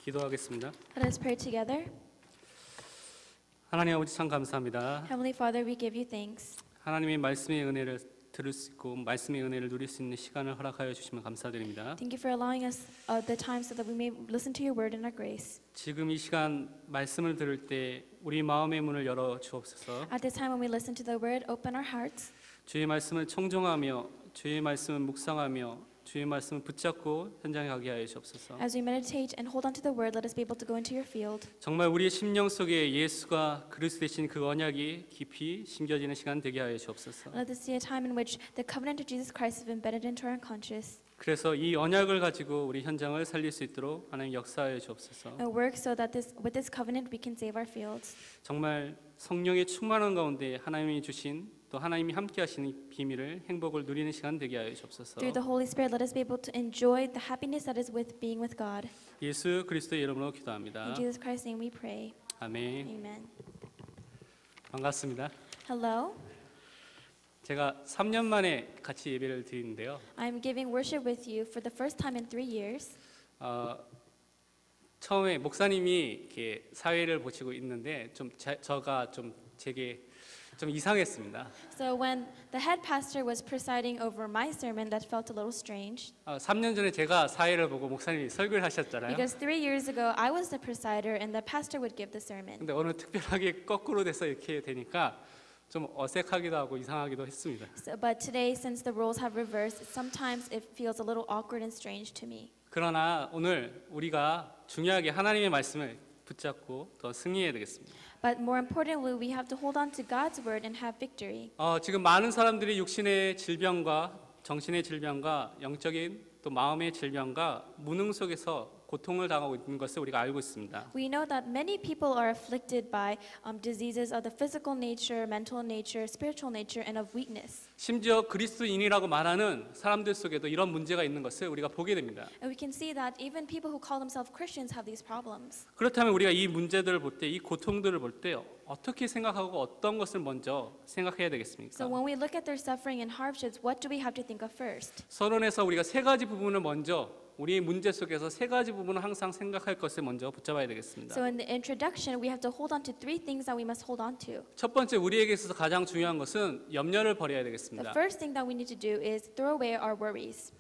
기도하겠습니다. Let us pray together. 하나님 아버지 참 감사합니다. Heavenly Father, we give you thanks. 하나님의 말씀의 은혜를 들을 수 있고 말씀의 은혜를 누릴 수 있는 시간을 허락하여 주시면 감사드립니다. Thank you for allowing us the time so that we may listen to your word in our grace. 지금 이 시간 말씀을 들을 때 우리 마음의 문을 열어 주옵소서. At this time when we listen to the word, open our hearts. 주의 말씀을 청종하며 주의 말씀을 묵상하며 주의 말씀을 붙잡고 현장에 가게 하여 주옵소서. As we meditate and hold on to the word, let us be able to go into your field. 정말 우리의 심령 속에 예수가 그리스도 되신 그 언약이 깊이 심겨지는 시간 되게 하여 주옵소서. Let us see a time in which the covenant of Jesus Christ is embedded into our unconscious. 그래서 이 언약을 가지고 우리 현장을 살릴 수 있도록 하나님 역사하여 주옵소서. And work so that with this covenant we can save our fields. 정말 성령의 충만한 가운데 하나님이 주신 또 하나님이 함께 하시는 비밀을 행복을 누리는 시간 되게 하여 주옵소서. Through the Holy Spirit, let us be able to enjoy the happiness that is with being with God. 예수 그리스도의 이름으로 기도합니다. In Jesus Christ's name we pray. 아멘. Amen. 반갑습니다. Hello. 제가 3년 만에 같이 예배를 드리는데요. I'm giving worship with you for the first time in 3 years. 처음에 목사님이 이렇게 사회를 보시고 있는데 저가 제게 좀 이상했습니다. So when the head pastor was presiding over my sermon, that felt a little strange. 3년 전에 제가 사회를 보고 목사님이 설교를 하셨잖아요. Because 3 years ago, I was the presider and the pastor would give the sermon. 근데 오늘 특별하게 거꾸로 돼서 이렇게 되니까 좀 어색하기도 하고 이상하기도 했습니다. But today, since the roles have reversed, sometimes it feels a little awkward and strange to me. 그러나 오늘 우리가 중요하게 하나님의 말씀을 붙잡고 더 승리해야 되겠습니다. But more importantly, we have to hold on to God's word and have victory. 지금 많은 사람들이 육신의 질병과 정신의 질병과 영적인 또 마음의 질병과 무능 속에서 고통을 당하고 있는 것을 우리가 알고 있습니다. We know that many people are afflicted by diseases of the physical nature, mental nature, spiritual nature, and of weakness. 심지어 그리스도인이라고 말하는 사람들 속에도 이런 문제가 있는 것을 우리가 보게 됩니다. And we can see that even people who call themselves Christians have these problems. 그렇다면 우리가 이 문제들을 볼 때, 이 고통들을 볼 때 어떻게 생각하고 어떤 것을 먼저 생각해야 되겠습니까? So when we look at their suffering and hardships, what do we have to think of first? 서론에서 우리가 세 가지 부분을 먼저 우리의 문제 속에서 세 가지 부분을 항상 생각할 것을 먼저 붙잡아야 되겠습니다. So in the introduction, we have to hold on to 3 things that we must hold on to. 첫 번째 우리에게 있어서 가장 중요한 것은 염려를 버려야 The 되겠습니다. first thing that we need to do is throw away our worries.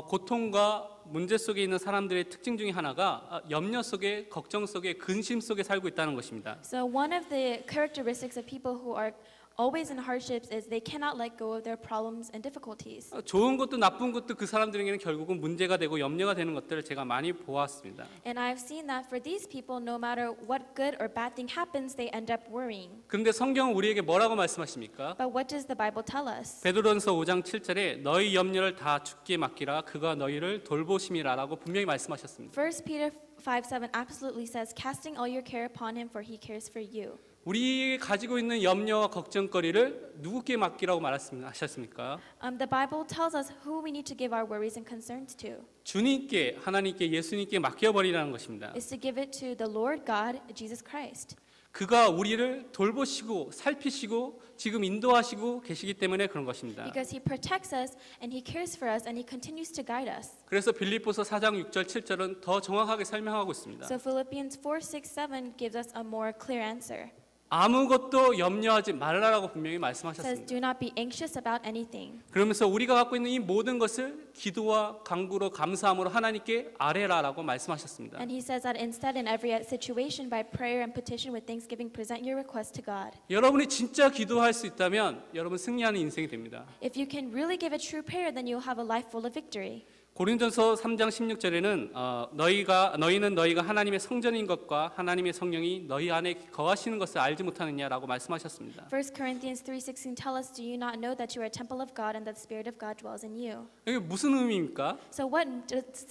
고통과 문제 속에 있는 사람들의 특징 중에 하나가 염려 속에, 걱정 속에, 근심 속에 살고 있다는 것입니다. So one of the characteristics of people who are always in hardships is they cannot let go of their problems and difficulties. 좋은 것도 나쁜 것도 그 사람들에게는 결국은 문제가 되고 염려가 되는 것들을 제가 많이 보았습니다. And I've seen that for these people, no matter what good or bad thing happens, they end up worrying. 그런데 성경은 우리에게 뭐라고 말씀하십니까? But what does the Bible tell us? 베드로전서 5장 7절에 너희 염려를 다 주께 맡기라 그가 너희를 돌보심이라라고 분명히 말씀하셨습니다. 1 Peter 5:7 absolutely says, casting all your care upon him, for he cares for you. 우리가 가지고 있는 염려와 걱정거리를 누구께 맡기라고 말하셨습니까? The Bible tells us who we need to give our worries and concerns to. 주님께, 하나님께, 예수님께 맡겨버리라는 것입니다. Is to give it to the Lord God, Jesus Christ. 그가 우리를 돌보시고 살피시고 지금 인도하시고 계시기 때문에 그런 것입니다. Because he protects us and he cares for us and he continues to guide us. 그래서 빌립보서 4장 6절 7절은 더 정확하게 설명하고 있습니다. So Philippians 4:6-7 gives us a more clear answer. 아무것도 염려하지 말라라고 분명히 It says, 말씀하셨습니다. do not be anxious about anything. 그러면서 우리가 갖고 있는 이 모든 것을 기도와 간구로 감사함으로 하나님께 아뢰라라고 말씀하셨습니다. And he says that instead in every situation by prayer and petition with thanksgiving present your request to God. 여러분이 진짜 기도할 수 있다면 여러분 승리하는 인생이 됩니다. If you can really give a true prayer, then you'll have a life full of victory. 고린도서 3장 16절에는 너희는 너희가 하나님의 성전인 것과 하나님의 성령이 너희 안에 거하시는 것을 알지 못하느냐라고 말씀하셨습니다. 1 Corinthians 3:16 tell us, do you not know that you are a temple of God and that the Spirit of God dwells in you? 이게 무슨 의미입니까? So what does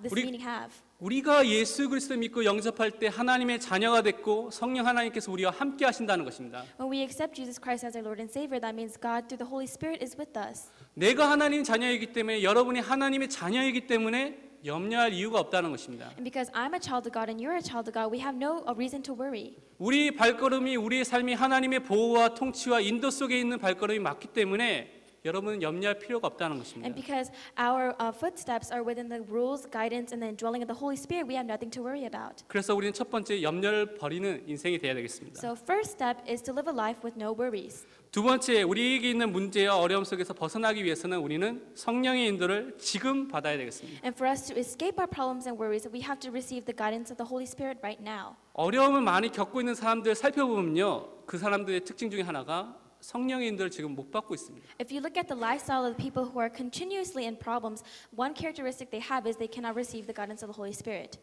this meaning have? 우리가 예수 그리스도 믿고 영접할 때 하나님의 자녀가 됐고 성령 하나님께서 우리와 함께 하신다는 것입니다. When we accept Jesus Christ as our Lord and Savior, that means God through the Holy Spirit is with us. 내가 하나님 자녀이기 때문에 여러분이 하나님의 자녀이기 때문에 염려할 이유가 없다는 것입니다. And because I'm a child of God and you're a child of God, we have no reason to worry. 우리 발걸음이 우리의 삶이 하나님의 보호와 통치와 인도 속에 있는 발걸음이 맞기 때문에 여러분은 염려할 필요가 없다는 And 것입니다. because our footsteps are within the rules, guidance, and the indwelling of the Holy Spirit, we have nothing to worry about. 그래서 우리는 첫 번째 염려를 버리는 인생이 되어야 되겠습니다. So first step is to live a life with no worries. 두 번째, 우리에게 있는 문제와 어려움 속에서 벗어나기 위해서는 우리는 성령의 인도를 지금 받아야 되겠습니다. And for us to escape our problems and worries, we have to receive the guidance of the Holy Spirit right now. 어려움을 많이 겪고 있는 사람들 살펴보면요, 그 사람들의 특징 중에 하나가 성령의 인도를 지금 못 받고 있습니다. If you look at the lifestyle of the people who are continuously in problems, one characteristic they have is they cannot receive the guidance of the Holy Spirit.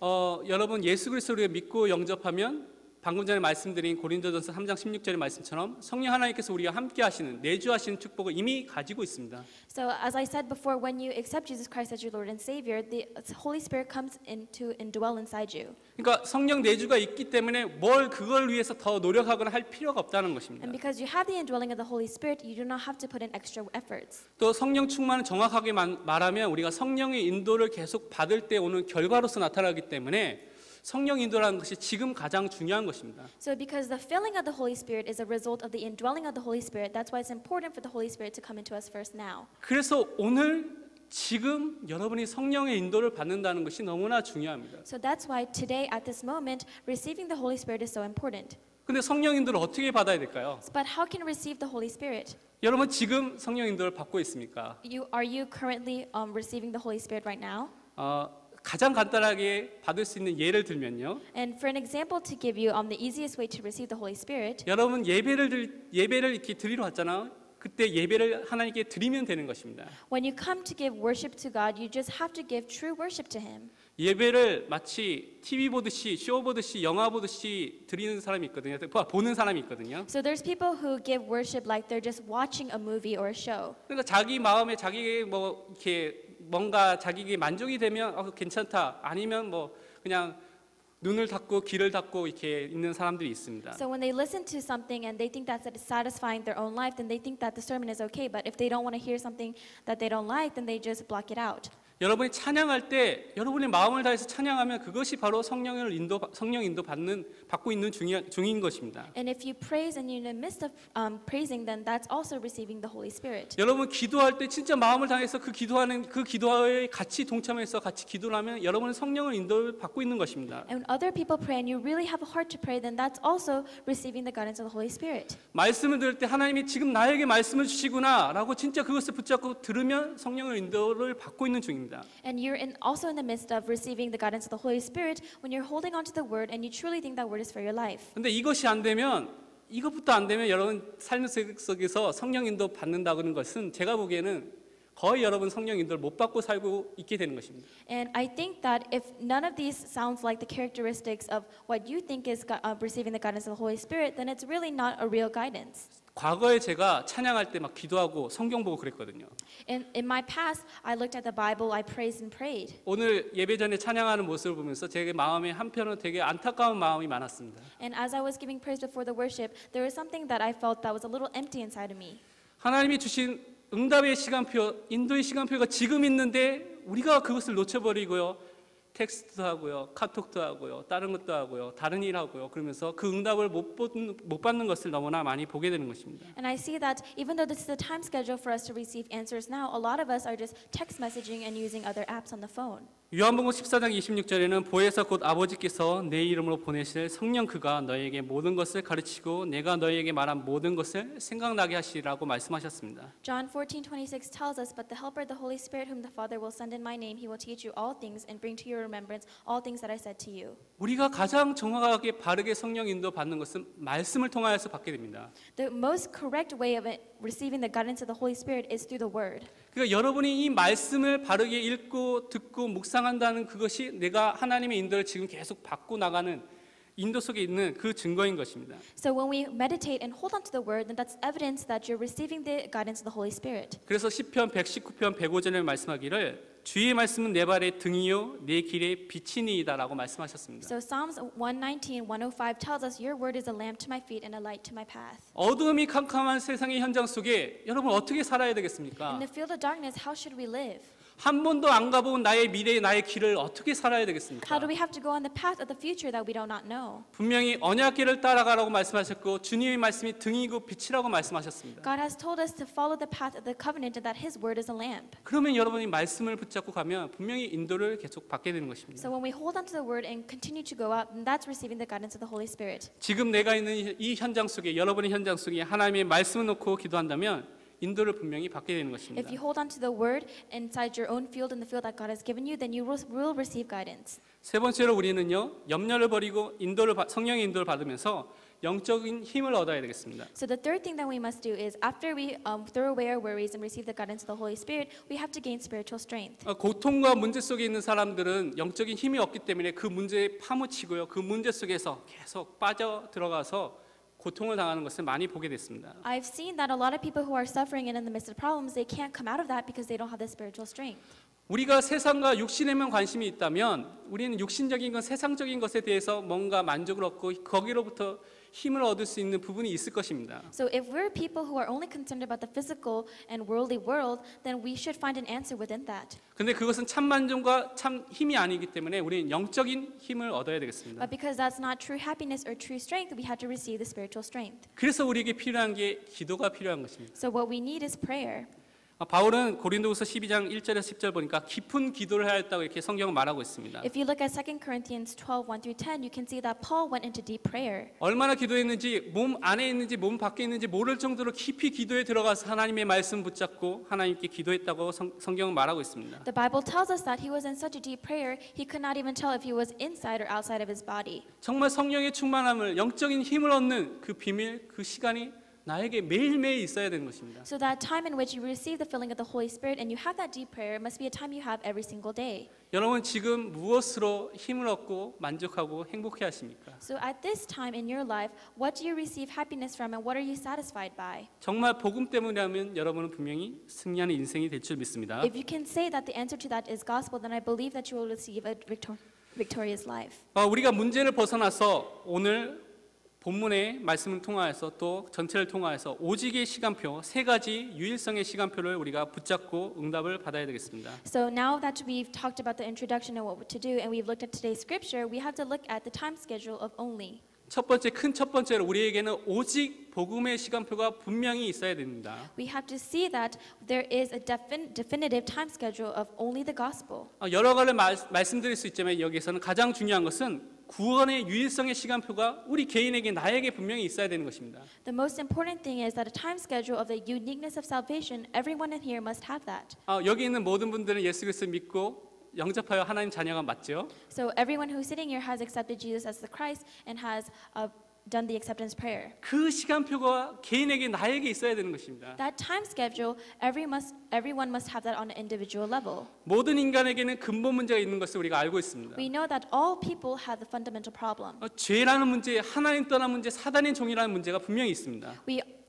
여러분 예수 그리스도를 믿고 영접하면 방금 전에 말씀드린 고린도전서 3장 16절의 말씀처럼 성령 하나님께서 우리와 함께 하시는 내주하시는 축복을 이미 가지고 있습니다. So as I said before, when you accept Jesus Christ as your Lord and Savior, the Holy Spirit comes in to indwell inside you. 그러니까 성령 내주가 있기 때문에 뭘 그걸 위해서 더 노력하거나 할 필요가 없다는 것입니다. And because you have the indwelling of the Holy Spirit, you do not have to put in extra efforts. 또 성령 충만은 정확하게 말하면 우리가 성령의 인도를 계속 받을 때 오는 결과로서 나타나기 때문에 성령 인도라는 것이 지금 가장 중요한 것입니다. So because the filling of the Holy Spirit is a result of the indwelling of the Holy Spirit, that's why it's important for the Holy Spirit to come into us first now. 그래서 오늘 지금 여러분이 성령의 인도를 받는다는 것이 너무나 중요합니다. So that's why today at this moment receiving the Holy Spirit is so important. 근데 성령 인도를 어떻게 받아야 될까요? But how can we receive the Holy Spirit? 여러분 지금 성령 인도를 받고 있습니까? Are you currently receiving the Holy Spirit right now? 가장 간단하게 받을 수 있는 예를 들면요. And for an example to give you the easiest way to receive the Holy Spirit, 여러분 예배를 이렇게 드리러 왔잖아요. 그때 예배를 하나님께 드리면 되는 것입니다. when you come to give worship to God, you just have to give true worship to Him. 예배를 마치 TV 보듯이 쇼 보듯이 영화 보듯이 드리는 사람이 있거든요. 보는 사람이 있거든요. So there's people who give worship like they're just watching a movie or a show. 그러니까 자기 마음에 자기 뭐 이렇게 뭔가 자기에게 만족이 되면 괜찮다. 아니면 뭐 그냥 눈을 닫고 귀를 닫고 이렇게 있는 사람들이 있습니다. So when they listen to something and they think that's satisfying their own life, then they think that the sermon is okay. But if they don't want to hear something that they don't like, then they just block it out. 여러분이 찬양할 때 여러분의 마음을 다해서 찬양하면 그것이 바로 성령 인도 받고 있는 중인 것입니다. And if you praise and you're in the midst of praising, then that's also receiving the Holy Spirit. 여러분 기도할 때 진짜 마음을 다해서 그 기도에 같이 동참해서 같이 기도를 하면 여러분은 성령을 인도를 받고 있는 것입니다. And when other people pray and you really have a heart to pray, then that's also receiving the guidance of the Holy Spirit. 말씀을 들을 때 하나님이 지금 나에게 말씀을 주시구나라고 진짜 그것을 붙잡고 들으면 성령의 인도를 받고 있는 중입니다. And you're also in the midst of receiving the guidance of the Holy Spirit when you're holding on to the Word and you truly think that Word is for your life. 근데 이것부터 안 되면 여러분 삶 속에서 성령 인도 받는다는 것은 제가 보기에는 거의 여러분 성령 인도를 못 받고 살고 있게 되는 것입니다. And I think that if none of these sounds like the characteristics of what you think is receiving the guidance of the Holy Spirit, then it's really not a real guidance. 과거에 제가 찬양할 때 막 기도하고 성경 보고 그랬거든요. In my past, I looked at the Bible, I praised and prayed. 오늘 예배 전에 찬양하는 모습을 보면서 제 마음에 한편으로 되게 안타까운 마음이 많았습니다. And as I was giving praise before the worship, there was something that I felt that was a little empty inside of me. 하나님이 주신 응답의 시간표, 인도의 시간표가 지금 있는데 우리가 그것을 놓쳐버리고요. 텍스트도 하고요, 카톡도 하고요, 다른 것도 하고요, 다른 일 하고요. 그러면서 그 응답을 못 받는 것을 너무나 많이 보게 되는 것입니다. And I see that even though this is the time schedule for us to receive answers now, a lot of us are just text messaging and using other apps on the phone. 요한복음 14장 26절에는 보혜사 곧 아버지께서 내 이름으로 보내실 성령 그가 너희에게 모든 것을 가르치고 내가 너희에게 말한 모든 것을 생각나게 하시리라고 말씀하셨습니다. John 14:26 tells us, "But the Helper, the Holy Spirit, whom the Father will send in my name, he will teach you all things and bring to your remembrance all things that I said to you." 우리가 가장 정확하게 바르게 성령 인도 받는 것은 말씀을 통하여서 받게 됩니다. The most correct way of receiving the guidance of the Holy Spirit is through the Word. 그러니까 여러분이 이 말씀을 바르게 읽고 듣고 묵상한다는 그것이 내가 하나님의 인도를 지금 계속 받고 나가는 인도 속에 있는 그 증거인 것입니다. So when we meditate and hold on to the Word, then that's evidence that you're receiving the guidance of the Holy Spirit. 그래서 시편 119편 105절에 말씀하기를 주의 말씀은 내 발의 등이요 내 길의 빛이니이다라고 말씀하셨습니다. So Psalms 119, 105 tells us, "Your word is a lamp to my feet and a light to my path." 어두움이 캄캄한 세상의 현장 속에 여러분 어떻게 살아야 되겠습니까? In the field of darkness, how should we live? 한 번도 안 가본 나의 미래, 나의 길을 어떻게 살아야 되겠습니까? How do we have to go on the path of the future that we do not know? 분명히 언약길을 따라가라고 말씀하셨고 주님의 말씀이 등이고 빛이라고 말씀하셨습니다. God has told us to follow the path of the covenant and that His word is a lamp. 그러면 여러분이 말씀을 붙잡고 가면 분명히 인도를 계속 받게 되는 것입니다. So when we hold on to the word and continue to go out, then that's receiving the guidance of the Holy Spirit. 지금 내가 있는 이 현장 속에 여러분의 현장 속에 하나님의 말씀을 놓고 기도한다면 인도를 분명히 받게 되는 것입니다. If you hold on to the word inside your own field, in the field that God has given you, then you will receive guidance. 세 번째로 우리는요 염려를 버리고 성령의 인도를 받으면서 영적인 힘을 얻어야 되겠습니다. So the third thing that we must do is after we throw away our worries and receive the guidance of the Holy Spirit, we have to gain spiritual strength. 고통과 문제 속에 있는 사람들은 영적인 힘이 없기 때문에 그 문제에 파묻히고요 그 문제 속에서 계속 빠져 들어가서 고통을 당하는 것을 많이 보게 됐습니다. I've seen that a lot of people who are suffering and in the midst of problems, they can't come out of that because they don't have the spiritual strength. 우리가 세상과 육신에만 관심이 있다면 우리는 육신적인 것, 세상적인 것에 대해서 뭔가 만족을 얻고 거기로부터 힘을 얻을 수 있는 부분이 있을 것입니다. So if we're people who are only concerned about the physical and worldly world, then we should find an answer within that. 근데 그것은 참 만족과 참 힘이 아니기 때문에 우리는 영적인 힘을 얻어야 되겠습니다. But because that's not true happiness or true strength, we have to receive the spiritual strength. 그래서 우리에게 필요한 게 기도가 필요한 것입니다. So what we need is prayer. 바울은 고린도후서 12장 1절에서 10절 보니까 깊은 기도를 하였다고 이렇게 성경은 말하고 있습니다. If you look at 2 Corinthians 12, 1 through 10, you can see that Paul went into deep prayer. 얼마나 기도했는지 몸 안에 있는지 몸 밖에 있는지 모를 정도로 깊이 기도에 들어가서 하나님의 말씀 붙잡고 하나님께 기도했다고 성경은 말하고 있습니다. The Bible tells us that he was in such a deep prayer, he could not even tell if he was inside or outside of his body. 정말 성령의 충만함을 영적인 힘을 얻는 그 비밀, 그 시간이 나에게 매일매일 있어야 되는 것입니다. So that time in which you receive the filling of the Holy Spirit and you have that deep prayer must be a time you have every single day. 여러분 지금 무엇으로 힘을 얻고 만족하고 행복해 하십니까? So at this time in your life, what do you receive happiness from and what are you satisfied by? 정말 복음 때문이라면 여러분은 분명히 승리하는 인생이 될 줄 믿습니다. If you can say that the answer to that is gospel, then I believe that you will receive a victorious life. 우리가 문제를 벗어나서 오늘 본문의 말씀을 통하여서 또 전체를 통하여서 오직의 시간표 세 가지 유일성의 시간표를 우리가 붙잡고 응답을 받아야 되겠습니다. So now that we've talked about the introduction and what to do and we've looked at today's scripture, we have to look at the time schedule of only. 첫 번째로 우리에게는 오직 복음의 시간표가 분명히 있어야 됩니다. We have to see that there is a definitive time schedule of only the gospel. 여러 가지 말씀드릴 수 있지만 여기에서는 가장 중요한 것은 구원의 유일성의 시간표가 우리 개인에게 나에게 분명히 있어야 되는 것입니다. The most important thing is that a time schedule of the uniqueness of salvation, everyone in here must have that. 여기 있는 모든 분들은 예수 그리스도를 믿고 영접하여 하나님 자녀가 맞죠? So everyone who's sitting here has accepted Jesus as the Christ and has done the acceptance prayer. 그 시간표가 개인에게 나에게 있어야 되는 것입니다. That time schedule, everyone must have that on an individual level. 모든 인간에게는 근본 문제가 있는 것을 우리가 알고 있습니다. We know that all people have the fundamental problem. 죄라는 문제, 하나님 떠난 문제, 사단의 종이라는 문제가 분명히 있습니다.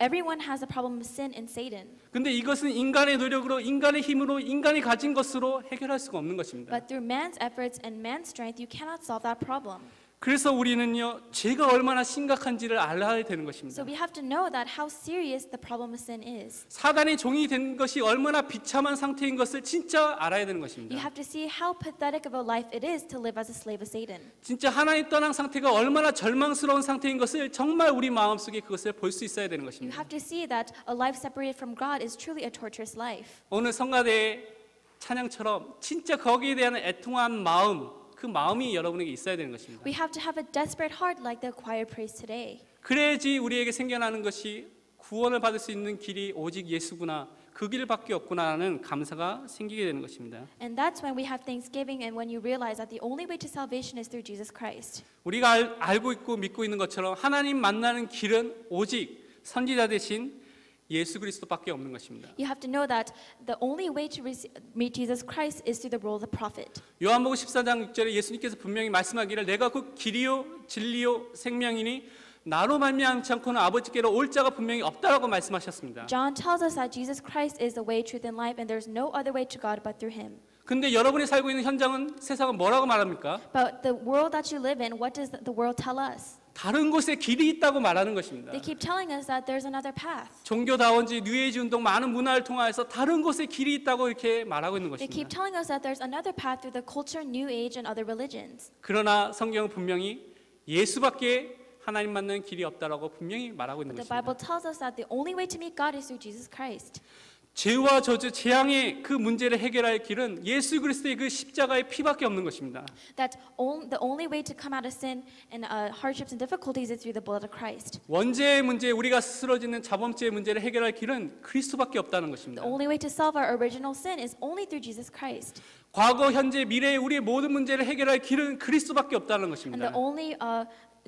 Everyone has a problem with sin and Satan. 근데 이것은 인간의 노력으로, 인간의 힘으로, 인간이 가진 것으로 해결할 수가 없는 것입니다. But through man's efforts and man's strength, you cannot solve that problem. 그래서 우리는요 죄가 얼마나 심각한지를 알아야 되는 것입니다. So we have to know that how serious the problem of sin is. 사단의 종이 된 것이 얼마나 비참한 상태인 것을 진짜 알아야 되는 것입니다. You have to see how pathetic of a life it is to live as a slave of Satan. 진짜 하나님 떠난 상태가 얼마나 절망스러운 상태인 것을 정말 우리 마음속에 그것을 볼 수 있어야 되는 You 것입니다. have to see that a life separated from God is truly a torturous life. 오늘 성가대의 찬양처럼 진짜 거기에 대한 애통한 마음, 그 마음이 여러분에게 있어야 되는 것입니다. We have to have a desperate heart like the choir prays today. 그래야지 우리에게 생겨나는 것이 구원을 받을 수 있는 길이 오직 예수구나, 그 길밖에 없구나라는 감사가 생기게 되는 것입니다. And that's when we have thanksgiving and when you realize that the only way to salvation is through Jesus Christ. 우리가 알고 있고 믿고 있는 것처럼 하나님 만나는 길은 오직 선지자 대신 예수 그리스도밖에 없는 것입니다. You have to know that the only way to meet Jesus Christ is through the role of the prophet. 요한복음 14장 6절에 예수님께서 분명히 말씀하기를 내가 그 길이요 진리요 생명이니 나로 말미암지 않고는 아버지께로 올 자가 분명히 없다라고 말씀하셨습니다. John tells us that Jesus Christ is the way, truth, and life, and there's no other way to God but through Him. 근데 여러분이 살고 있는 현장은 세상은 뭐라고 말합니까? But the world that you live in, what does the world tell us? 다른 곳에 길이 있다고 말하는 것입니다. They keep telling us that there's another path. 종교다원주의, 뉴에이지 운동, 많은 문화를 통해서 다른 곳에 길이 있다고 이렇게 말하고 있는 They keep 것입니다. telling us that there's another path through the culture, New Age, and other religions. 그러나 성경은 분명히 예수밖에 하나님 만나는 길이 없다라고 분명히 말하고 있는 But the 것입니다. Bible tells us that the only way to meet God is through Jesus Christ. 죄와 저주, 재앙의 그 문제를 해결할 길은 예수 그리스도의 그 십자가의 피밖에 없는 것입니다. That the only way to come out of sin and hardships and difficulties is through the blood of Christ. 원죄의 문제, 우리가 쓰러지는 자범죄의 문제를 해결할 길은 그리스도밖에 없다는 것입니다. The only way to solve our original sin is only through Jesus Christ. 과거, 현재, 미래의 우리의 모든 문제를 해결할 길은 그리스도밖에 없다는 And 것입니다. the only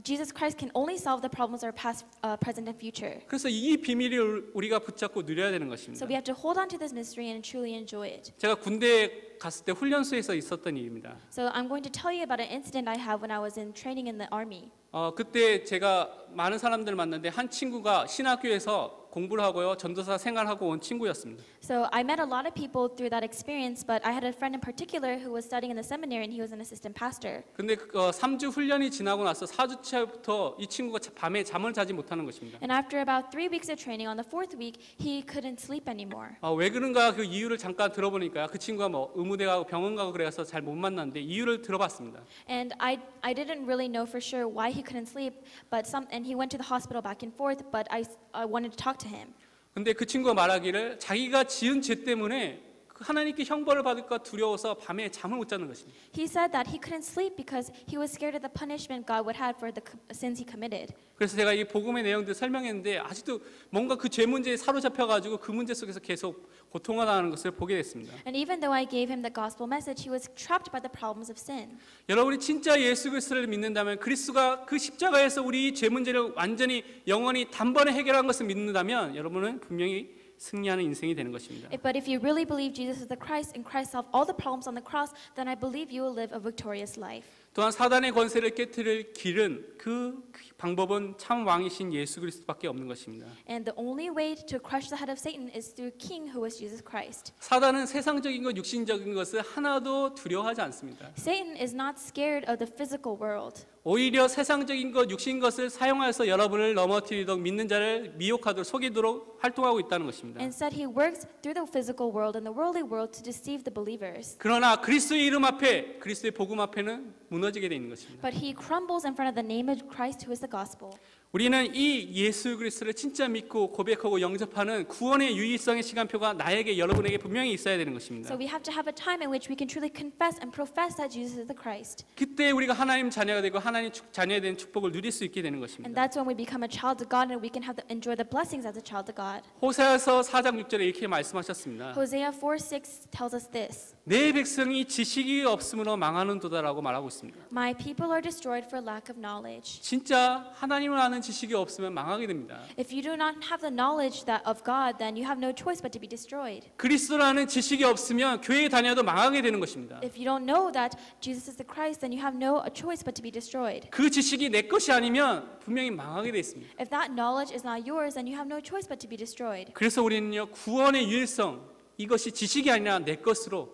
Jesus Christ can only solve the problems of our past, present, and future. 그래서 이 비밀을 우리가 붙잡고 누려야 되는 So 것입니다. we have to hold on to this mystery and truly enjoy it. 제가 군대에 갔을 때 훈련소에서 있었던 일입니다. So I'm going to tell you about an incident I had when I was in training in the army. 그때 제가 많은 사람들을 만났는데 한 친구가 신학교에서 공부를 하고요, 전도사 생활하고 온 친구였습니다. So I met a lot of people through that experience, but I had a friend in particular who was studying in the seminary and he was an assistant pastor. 근데 3주 훈련이 지나고 나서 4주차부터 이 친구가 밤에 잠을 자지 못하는 것입니다. And after about 3 weeks of training, on the 4th week, he couldn't sleep anymore. 왜 그런가 그 이유를 잠깐 들어보니까 그 친구가 뭐 의무대 가고 병원 가고 그래서 잘 못 만났는데 이유를 들어봤습니다. And I didn't really know for sure why he couldn't sleep, but and he went to the hospital back and forth, but I wanted to talk to him. 근데 그 친구가 말하기를 자기가 지은 죄 때문에 하나님께 형벌을 받을까 두려워서 밤에 잠을 못 자는 것입니다. He said that he couldn't sleep because he was scared of the punishment God would have for the sins he committed. 그래서 제가 이 복음의 내용들 설명했는데 아직도 뭔가 그 죄 문제에 사로잡혀가지고 그 문제 속에서 계속 고통하는 것을 보게 됐습니다. And even though I gave him the gospel message, he was trapped by the problems of sin. 여러분이 진짜 예수 그리스도를 믿는다면 그리스도가 그 십자가에서 우리 죄 문제를 완전히 영원히 단번에 해결한 것을 믿는다면 여러분은 분명히 승리하는 인생이 되는 것입니다. But if you really believe Jesus is the Christ and Christ solved all the problems on the cross, then I believe you will live a victorious life. 또한 사단의 권세를 깨뜨릴 길은 그 방법은 참 왕이신 예수 그리스도밖에 없는 것입니다. And the only way to crush the head of Satan is through King who is Jesus Christ. 사단은 세상적인 것, 육신적인 것을 하나도 두려워하지 않습니다. Satan is not scared of the physical world. 오히려 세상적인 것, 육신 것을 사용하여서 여러분을 넘어뜨리도록 믿는 자를 미혹하도록 속이도록 활동하고 있다는 것입니다. Instead, he works through the physical world and the worldly world to deceive the believers. 그러나 그리스도의 이름 앞에, 그리스도의 복음 앞에는 무너지게 돼 있는 것입니다. But he crumbles in front of the name of Christ who is the gospel. 우리는 이 예수 그리스도를 진짜 믿고 고백하고 영접하는 구원의 유일성의 시간표가 나에게 여러분에게 분명히 있어야 되는 것입니다. So we have to have a time in which we can truly confess and profess that Jesus is the Christ. 그때 우리가 하나님 자녀가 되고 하나님 자녀에 대한 축복을 누릴 수 있게 되는 And 것입니다. that's when we become a child of God and we can enjoy the blessings as a child of God. 호세아서 4장 6절에 이렇게 말씀하셨습니다. Hosea 4:6 tells us this. 내 백성이 지식이 없음으로 망하는도다라고 말하고 있습니다. My people are destroyed for lack of knowledge. 진짜 하나님을 아는 지식이 없으면 망하게 됩니다. If you do not have the knowledge of God, then you have no choice but to be destroyed. 그리스도라는 지식이 없으면 교회 다녀도 망하게 되는 것입니다. If you don't know that Jesus is the Christ, then you have no choice but to be destroyed. 그 지식이 내 것이 아니면 분명히 망하게 돼 있습니다. If that knowledge is not yours, then you have no choice but to be destroyed. 그래서 우리는요, 구원의 유일성, 이것이 지식이 아니라 내 것으로,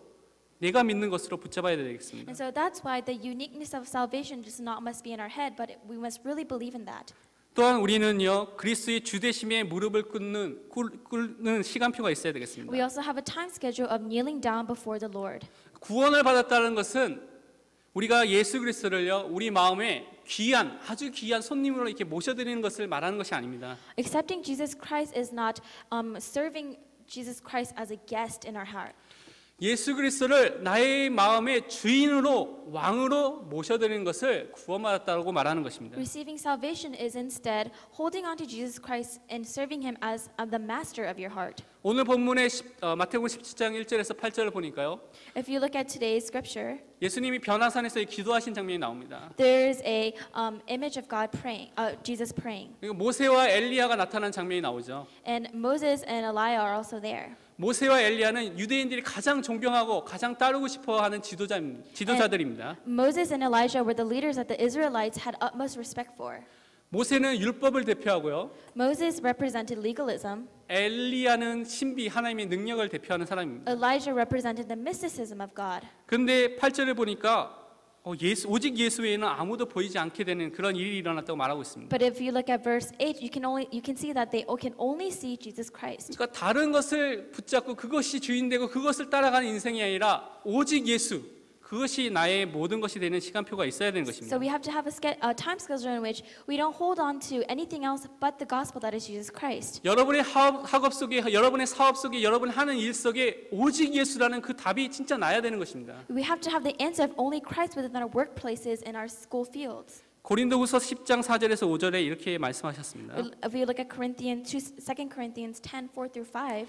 내가 믿는 것으로 붙잡아야 되겠습니다. And so that's why the uniqueness of salvation just not must be in our head, but we must really believe in that. 또한 우리는요, 그리스도의 주되심에 무릎을 꿇는 시간표가 있어야 되겠습니다. We also have a time schedule of kneeling down before the Lord. 구원을 받았다는 것은 우리가 예수 그리스도를요, 우리 마음에 귀한, 아주 귀한 손님으로 이렇게 모셔드리는 것을 말하는 것이 아닙니다. Accepting Jesus Christ is not serving Jesus Christ as a guest in our heart. 예수 그리스도를 나의 마음의 주인으로, 왕으로 모셔드리는 것을 구원받았다고 말하는 것입니다. Receiving salvation is instead holding on to Jesus Christ and serving Him as the master of your heart. 오늘 본문의 마태복음 17장 1절에서 8절을 보니까요, If you look at today's scripture, 예수님이 변화산에서 기도하신 장면이 나옵니다. there's a image of God praying, Jesus praying, 그리고 모세와 엘리야가 나타난 장면이 나오죠. and Moses and Elijah are also there. 모세와 엘리야는 유대인들이 가장 존경하고 가장 따르고 싶어하는 지도자들입니다. Moses and Elijah were the leaders that the Israelites had utmost respect for. 모세는 율법을 대표하고요, Moses represented legalism. 엘리야는 신비, 하나님의 능력을 대표하는 사람입니다. Elijah represented the mysticism of God. 그런데 8절을 보니까 오직 예수 외에는 아무도 보이지 않게 되는 그런 일이 일어났다고 말하고 있습니다. But if you look at verse 8, you can see that they can only see Jesus Christ. 그러니까 다른 것을 붙잡고 그것이 주인되고 그것을 따라가는 인생이 아니라 오직 예수, 그것이 나의 모든 것이 되는 시간표가 있어야 되는 것입니다. So we have to have a time schedule in which we don't hold on to anything else but the gospel that is Jesus Christ. 여러분의 학업 속에, 여러분의 사업 속에, 여러분 하는 일 속에 오직 예수라는 그 답이 진짜 나야 되는 것입니다. We have to have the answer of only Christ within our workplaces and our school fields. 고린도후서 10장 4절에서 5절에 이렇게 말씀하셨습니다. If we look at 2 Corinthians 10, 4 through 5,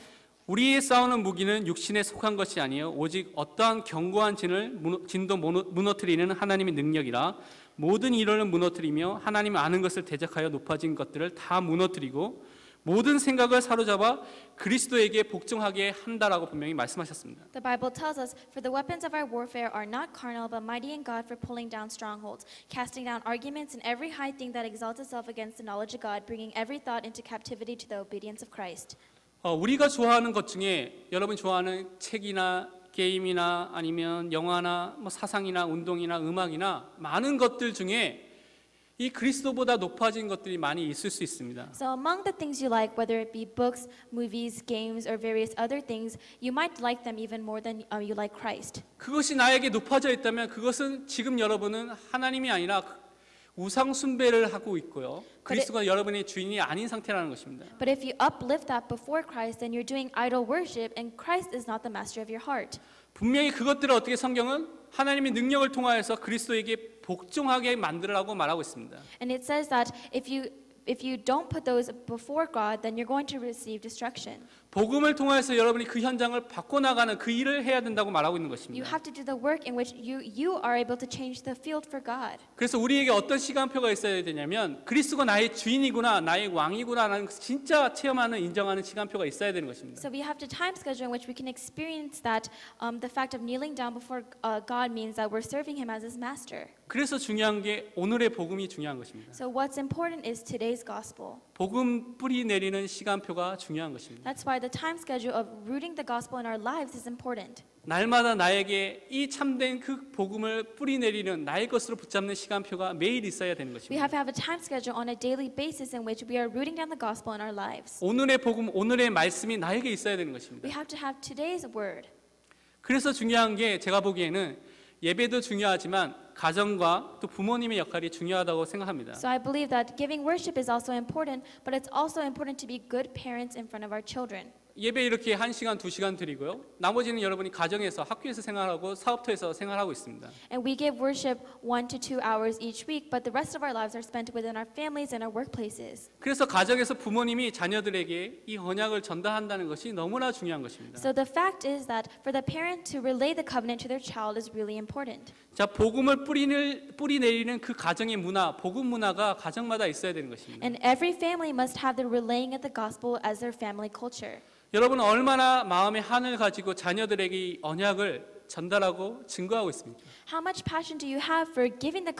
우리의 싸우는 무기는 육신에 속한 것이 아니요 오직 어떠한 견고한 진도 무너뜨리는 하나님의 능력이라 모든 이론을 무너뜨리며 하나님 아는 것을 대적하여 높아진 것들을 다 무너뜨리고 모든 생각을 사로잡아 그리스도에게 복종하게 한다라고 분명히 말씀하셨습니다. the Bible tells us, For the weapons of our warfare are not carnal, but mighty in God for pulling down strongholds, casting down arguments and every high thing that exalts itself against the knowledge of God, bringing every thought into captivity to the obedience of Christ. 우리가 좋아하는 것 중에 여러분 좋아하는 책이나 게임이나 아니면 영화나 뭐 사상이나 운동이나 음악이나 많은 것들 중에 이 그리스도보다 높아진 것들이 많이 있을 수 있습니다. So among the things you like, whether it be books, movies, games, or various other things, you might like them even more than you like Christ. 그것이 나에게 높아져 있다면 그것은 지금 여러분은 하나님이 아니라 우상 숭배를 하고 있고요. 그리스도가 여러분의 주인이 아닌 상태라는 것입니다. But if you uplift that before Christ, then you're doing idol worship, and Christ is not the master of your heart. 분명히 그것들을 어떻게 성경은 하나님의 능력을 통하여서 그리스도에게 복종하게 만들라고 말하고 있습니다. And it says that if you don't put those before God, then you're going to receive destruction. 복음을 통해서 여러분이 그 현장을 바꿔나가는 그 일을 해야 된다고 말하고 있는 You 것입니다. have to do the work in which you are able to change the field for God. 그래서 우리에게 어떤 시간표가 있어야 되냐면 그리스도가 나의 주인이구나 나의 왕이구나라는 진짜 체험하는 인정하는 시간표가 있어야 되는 것입니다. So we have the time schedule in which we can experience that the fact of kneeling down before God means that we're serving Him as His master. 그래서 중요한 게 오늘의 복음이 중요한 것입니다. So what's important is today's gospel. 복음 뿌리 내리는 시간표가 중요한 것입니다. That's why the time schedule of rooting the gospel in our lives is important. 날마다 나에게 이 참된 그 복음을 뿌리 내리는 나의 것으로 붙잡는 시간표가 매일 있어야 되는 We 것입니다. have to have a time schedule on a daily basis in which we are rooting down the gospel in our lives. 오늘의 복음, 오늘의 말씀이 나에게 있어야 되는 것입니다. We have to have today's word. 그래서 중요한 게 제가 보기에는 예배도 중요하지만 가정과 또 부모님의 역할이 중요하다고 생각합니다. So I believe that giving worship is also important, but it's also important to be good parents in front of our children. 예배 이렇게 1시간, 2시간 드리고요. 나머지는 여러분이 가정에서 학교에서 생활하고 사업터에서 생활하고 있습니다. And we give worship 1 to 2 hours each week, but the rest of our lives are spent within our families and our workplaces. 그래서 가정에서 부모님이 자녀들에게 이 언약을 전달한다는 것이 너무나 중요한 것입니다. So the fact is that for the parent to relay the covenant to their child is really important. 자, 복음을 뿌리 내리는 그 가정의 문화, 복음 문화가 가정마다 있어야 되는 것입니다. And every family must have the relaying of the gospel as their family culture. 여러분 얼마나 마음의 한을 가지고 자녀들에게 이 언약을 전달하고 증거하고 있습니까? How much passion do you have for giving the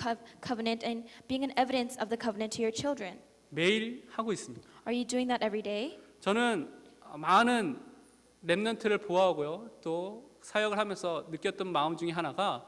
covenant and being an evidence of the covenant to your children? 매일 하고 있습니다. Are you doing that every day? 저는 많은 렘넌트를 보호하고요. 또 사역을 하면서 느꼈던 마음 중에 하나가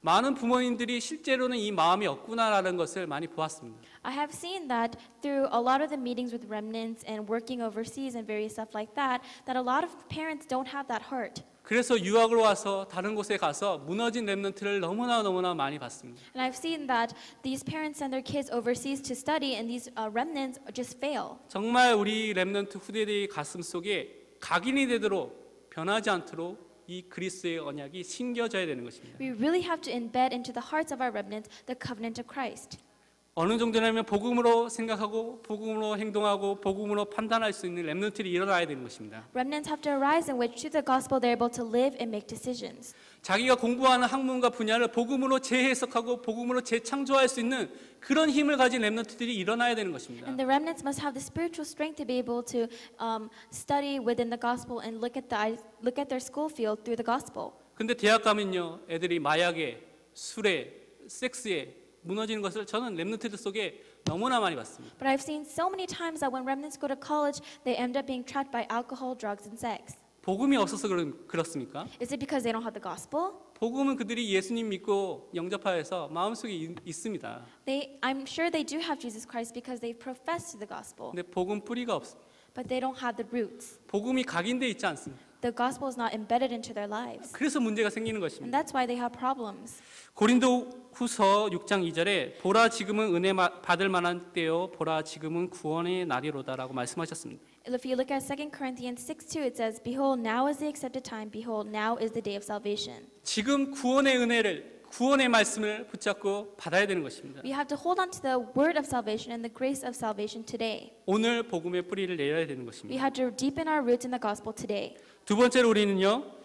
많은 부모님들이 실제로는 이 마음이 없구나라는 것을 많이 보았습니다. I have seen that through a lot of the meetings with remnants and working overseas and various stuff like that, that a lot of parents don't have that heart. 그래서 유학을 와서 다른 곳에 가서 무너진 렘넌트를 너무나 많이 봤습니다. And I've seen that these parents send their kids overseas to study and these remnants just fail. 정말 우리 렘넌트 후대들의 가슴 속에 각인이 되도록 변하지 않도록 이 그리스도의 언약이 심겨져야 되는 것입니다. We really have to embed into the hearts of our remnants the covenant of Christ. 어느 정도냐면 복음으로 생각하고 복음으로 행동하고 복음으로 판단할 수 있는 렘넌트들이 일어나야 되는 것입니다. Remnants have to arise in which through the gospel they're able to live and make decisions. 자기가 공부하는 학문과 분야를 복음으로 재해석하고 복음으로 재창조할 수 있는 그런 힘을 가진 렘넌트들이 일어나야 되는 것입니다. And the remnants must have the spiritual strength to be able to study within the gospel and look at their school field through the gospel. 근데 대학 가면요, 애들이 마약에, 술에, 섹스에 무너지는 것을 저는 렘넌트들 속에 너무나 많이 봤습니다. But I've seen so many times that when remnants go to college, they end up being trapped by alcohol, drugs, and sex. 복음이 없어서 그렇습니까? Is it because they don't have the gospel? 복음은 그들이 예수님 믿고 영접하여서 마음속에 있습니다. I'm sure they do have Jesus Christ because they profess the gospel, 근데 복음 뿌리가 없습니다. but they don't have the roots. 복음이 각인돼 있지 않습니다. The gospel is not embedded into their lives. 그래서 문제가 생기는 And 것입니다. that's why they have problems. 고린도후서 6장 2절에 보라 지금은 은혜 받을 만한 때요 보라 지금은 구원의 날이로다라고 말씀하셨습니다. If you look at 2 Corinthians 6:2, it says, "Behold, now is the accepted time. Behold, now is the day of salvation." 지금 구원의 은혜를 구원의 말씀을 붙잡고 받아야 되는 것입니다. We have to hold on to the word of salvation and the grace of salvation today. 오늘 복음의 뿌리를 내려야 되는 We 것입니다. have to deepen our roots in the gospel today. 두 번째로 우리는요.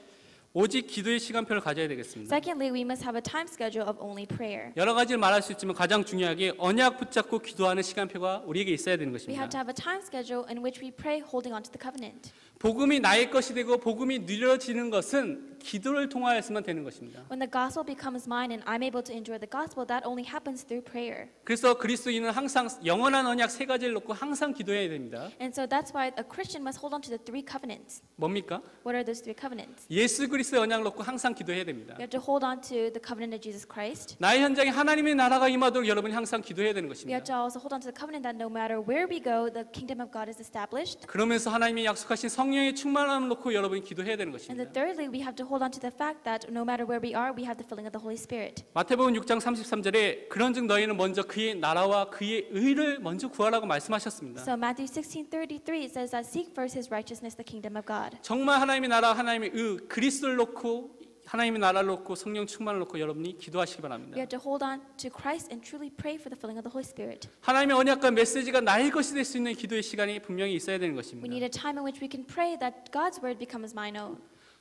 오직 기도의 시간표를 가져야 되겠습니다. Secondly, we must have a time schedule of only prayer. 여러 가지를 말할 수 있지만 가장 중요하게 언약 붙잡고 기도하는 시간표가 우리에게 있어야 되는 We have 것입니다. to have a time schedule in which we pray holding on to the covenant. 복음이 나의 것이 되고 복음이 누려지는 것은 기도를 통하여서만 되는 것입니다. When the gospel becomes mine and I'm able to enjoy the gospel, that only happens through prayer. 그래서 그리스도인은 항상 영원한 언약 세 가지를 놓고 항상 기도해야 됩니다. And so that's why a Christian must hold on to the three covenants. 뭡니까? What are those three covenants? 예수 그리스도의 언약을 놓고 항상 기도해야 됩니다. We have to hold on to the covenant of Jesus Christ. 나의 현장에 하나님의 나라가 임하도록 여러분이 항상 기도해야 되는 We 것입니다. have to also hold on to the covenant that no matter where we go, the kingdom of God is established. 그러면서 하나님이 약속하신 성령의 충만함을 놓고 여러분이 기도해야 되는 And 것입니다. thirdly, we have to hold on to the fact that no matter where we are, we have the filling of the Holy Spirit. 마태복음 6장 33절에 그런즉 너희는 먼저 그의 나라와 그의 의를 먼저 구하라고 말씀하셨습니다. So Matthew 16:33 it says that seek first his righteousness, the kingdom of God. 정말 하나님의 나라, 하나님의 의, 그리스도를 놓고 하나님의 나라를 놓고 성령 충만을 놓고 여러분이 기도하시기 We 바랍니다. have to hold on to Christ and truly pray for the filling of the Holy Spirit. 하나님의 언약과 메시지가 나의 것이 될 수 있는 기도의 시간이 분명히 있어야 되는 We 것입니다. need a time in which we can pray that God's word becomes mine own.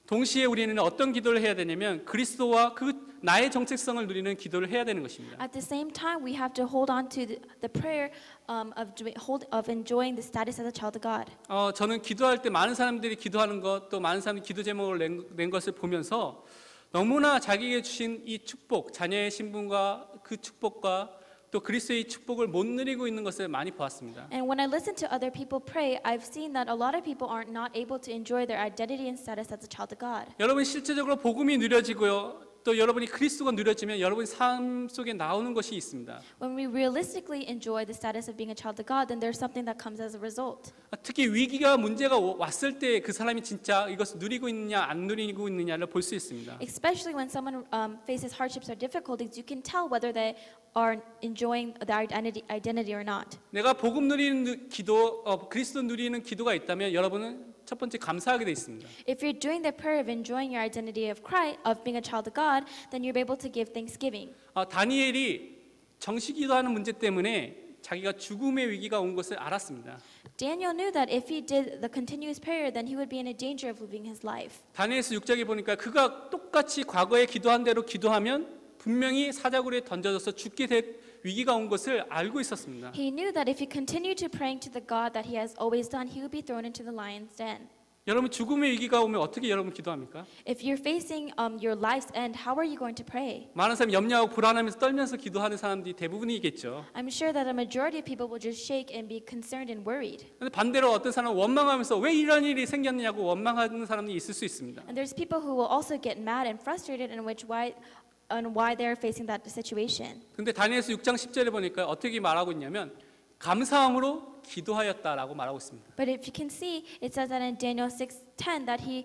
동시에 우리는 어떤 기도를 해야 되냐면 그리스도와 그 나의 정체성을 누리는 기도를 해야 되는 것입니다. At the same time, we have to hold on to the prayer of enjoying the status as a child of God. 저는 기도할 때 많은 사람들이 기도하는 것, 또 많은 사람들이 기도 제목을 낸 것을 보면서 너무나 자기에게 주신 이 축복, 자녀의 신분과 그 축복과 또 그리스도의 축복을 못 누리고 있는 것을 많이 보았습니다. And when I listen to other people pray, I've seen that a lot of people are not able to enjoy their identity and status as a child of God. 여러분 실제적으로 복음이 누려지고요. 또 여러분이 그리스도가 누려지면 여러분 삶 속에 나오는 것이 있습니다. When we realistically enjoy the status of being a child of God, then there's something that comes as a result. 특히 위기가 문제가 왔을 때 그 사람이 진짜 이것을 누리고 있느냐 안 누리고 있느냐를 볼 수 있습니다. Especially when someone faces hardships or difficulties, you can tell whether they are enjoying their identity or not. 내가 복음 누리는 기도, 그리스도 누리는 기도가 있다면 여러분은 첫 번째 감사하게 돼 있습니다. If you're doing the prayer of enjoying your identity of Christ, of being a child of God, then you're able to give thanksgiving. 다니엘이 정시기도하는 문제 때문에 자기가 죽음의 위기가 온 것을 알았습니다. Daniel knew that if he did the continuous prayer, then he would be in a danger of losing his life. 다니엘서 6장에 보니까 그가 똑같이 과거에 기도한 대로 기도하면 분명히 사자굴에 던져져서 죽게 될 위기가 온 것을 알고 있었습니다. He knew that if he continued to praying to the God that he has always done, he would be thrown into the lion's den. 여러분 죽음의 위기가 오면 어떻게 여러분 기도합니까? If you're facing your life's end, how are you going to pray? 많은 사람이 염려하고 불안하면서 떨면서 기도하는 사람들이 대부분이겠죠. I'm sure that a majority of people will just shake and be concerned and worried. 근데 반대로 어떤 사람은 원망하면서 왜 이런 일이 생겼느냐고 원망하는 사람이 있을 수 있습니다. And there's people who will also get mad and frustrated in which why they're facing that situation. 근데 다니엘서 6장 10절에 보니까 어떻게 말하고 있냐면 감사함으로 기도하였다라고 말하고 있습니다. But if you can see, it says that in Daniel 6:10 that he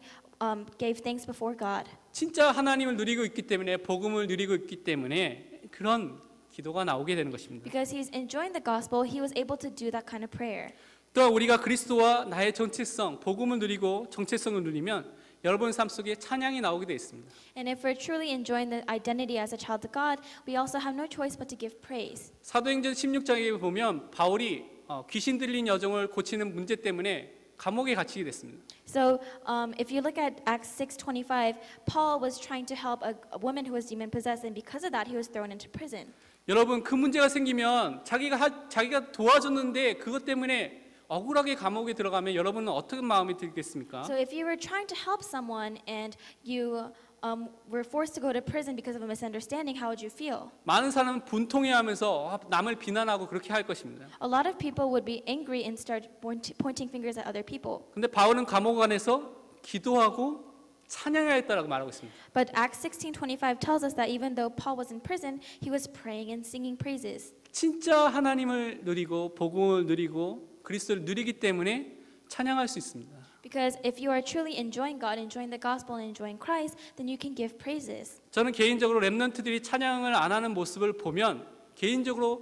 gave thanks before God. 진짜 하나님을 누리고 있기 때문에 복음을 누리고 있기 때문에 그런 기도가 나오게 되는 것입니다. Because he's enjoying the gospel, he was able to do that kind of prayer. 또 우리가 그리스도와 나의 정체성, 복음을 누리고 정체성을 누리면 여러분 삶 속에 찬양이 나오게 되어 있습니다. And if we're truly enjoying the identity as a child of God, we also have no choice but to give praise. 사도행전 16장에 보면 바울이 귀신 들린 여종을 고치는 문제 때문에 감옥에 갇히게 됐습니다. So if you look at Acts 6:25, Paul was trying to help a woman who was demon possessed, and because of that, he was thrown into prison. 여러분 그 문제가 생기면 자기가 도와줬는데 그것 때문에 억울하게 감옥에 들어가면 여러분은 어떤 마음이 들겠습니까? So if you were trying to help someone and you were forced to go to prison because of a misunderstanding, how would you feel? 많은 사람은 분통해하면서 남을 비난하고 그렇게 할 것입니다. A lot of people would be angry and start pointing fingers at other people. 근데 바울은 감옥 안에서 기도하고 찬양해야 했다라고 말하고 있습니다. But Acts 16:25 tells us that even though Paul was in prison, he was praying and singing praises. 진짜 하나님을 누리고 복음을 누리고 그리스도를 누리기 때문에 찬양할 수 있습니다. Because if you are truly enjoying God, enjoying the gospel, and enjoying Christ, then you can give praises. 저는 개인적으로 렘넌트들이 찬양을 안 하는 모습을 보면 개인적으로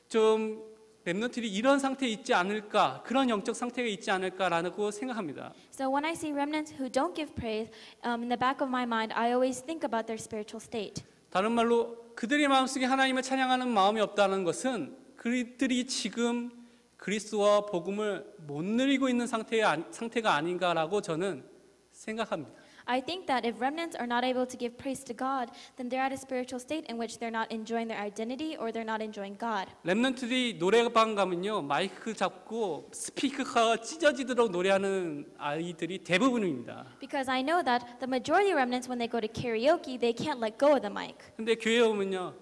좀 렘넌트들이 이런 상태에 있지 않을까, 그런 영적 상태가 있지 않을까라고 생각합니다. So when I see remnants who don't give praise, in the back of my mind, I always think about their spiritual state. 다른 말로 그들의 마음속에 하나님을 찬양하는 마음이 없다는 것은 그들이 지금 그리스도와 복음을 못 누리고 있는 상태가 아닌가라고 저는 생각합니다. I think that if remnants are not able to give praise to God, then they're at a spiritual state in which they're not enjoying their identity or they're not enjoying God. 렘넌트들이 노래방 가면요 마이크 잡고 스피커가 찢어지도록 노래하는 아이들이 대부분입니다. Because I know that the majority of remnants, when they go to karaoke, they can't let go of the mic. 근데 교회 오면요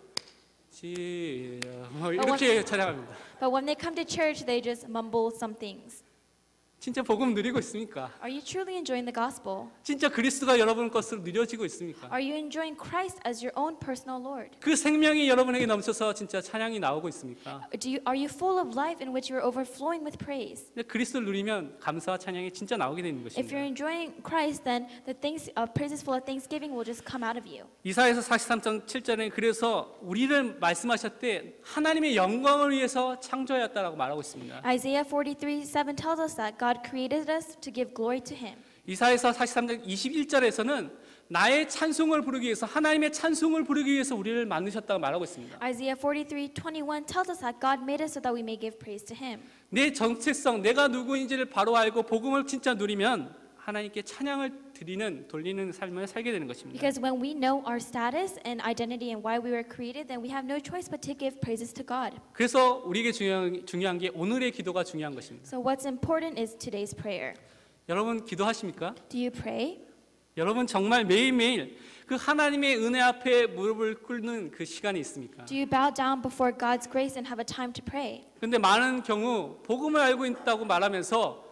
이렇게 찬양합니다. But when they come to church, they just mumble some things. 진짜 복음 누리고 있습니까? Are you truly enjoying the gospel? 진짜 그리스도가 여러분 것으로 누려지고 있습니까? Are you enjoying Christ as your own personal Lord? 그 생명이 여러분에게 넘쳐서 진짜 찬양이 나오고 있습니까? Are you full of life in which you're overflowing with praise? 근데 그리스도를 누리면 감사와 찬양이 진짜 나오게 되는 If you're 것입니다. enjoying Christ, then the things, praises full of thanksgiving will just come out of you. 이사야서 43장 7절에 그래서 우리를 말씀하셨대 하나님의 영광을 위해서 창조하였다라고 말하고 있습니다. Isaiah 43:7 tells us that God created us to give glory to Him. 이사야서 43장 21절에서는 나의 찬송을 부르기 위해서 하나님의 찬송을 부르기 위해서 우리를 만드셨다고 말하고 있습니다. Isaiah 43:21 tells us that God made us so that we may give praise to Him. 내 정체성, 내가 누구인지를 바로 알고 복음을 진짜 누리면 하나님께 찬양을 돌리는 삶을 살게 되는 것입니다. Because when we know our status and identity and why we were created, then we have no choice but to give praises to God. 그래서 우리에게 중요한 게 오늘의 기도가 중요한 것입니다. So what's important is today's prayer. 여러분 기도하십니까? Do you pray? 여러분 정말 매일매일 그 하나님의 은혜 앞에 무릎을 꿇는 그 시간이 있습니까? Do you bow down before God's grace and have a time to pray? 근데 많은 경우 복음을 알고 있다고 말하면서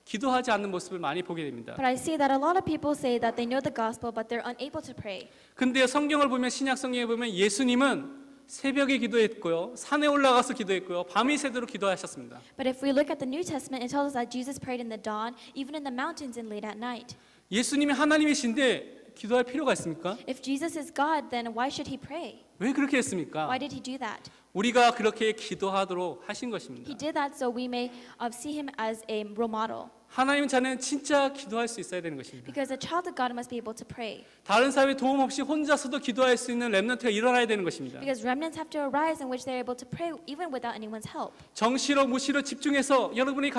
기도하지 않는 모습을 많이 보게 됩니다. But I see that a lot of people say that they know the gospel but they're unable to pray. 근데 성경을 보면 신약 성경에 보면 예수님은 새벽에 기도했고요. 산에 올라가서 기도했고요. 밤이 새도록 기도하셨습니다. But if we look at the New Testament, it tells us that Jesus prayed in the dawn, even in the mountains and late at night. 예수님이 하나님이신데 기도할 필요가 있습니까? If Jesus is God, then why should he pray? 왜 그렇게 했습니까? Why did he do that? 우리가 그렇게 기도하도록 하신 것입니다. He did that so we may see him as a role model. 하나님 자녀는 진짜 기도할 수 있어야 되는 것입니다. Because a child of God must be able to pray. 다른 사람의 도움 없이 혼자서도 기도할 수 있는 렘넌트가 일어나야 되는 것입니다. Because remnants have to arise in which they're able to pray even without anyone's help. 정시로 무시로 집중해서 여러분이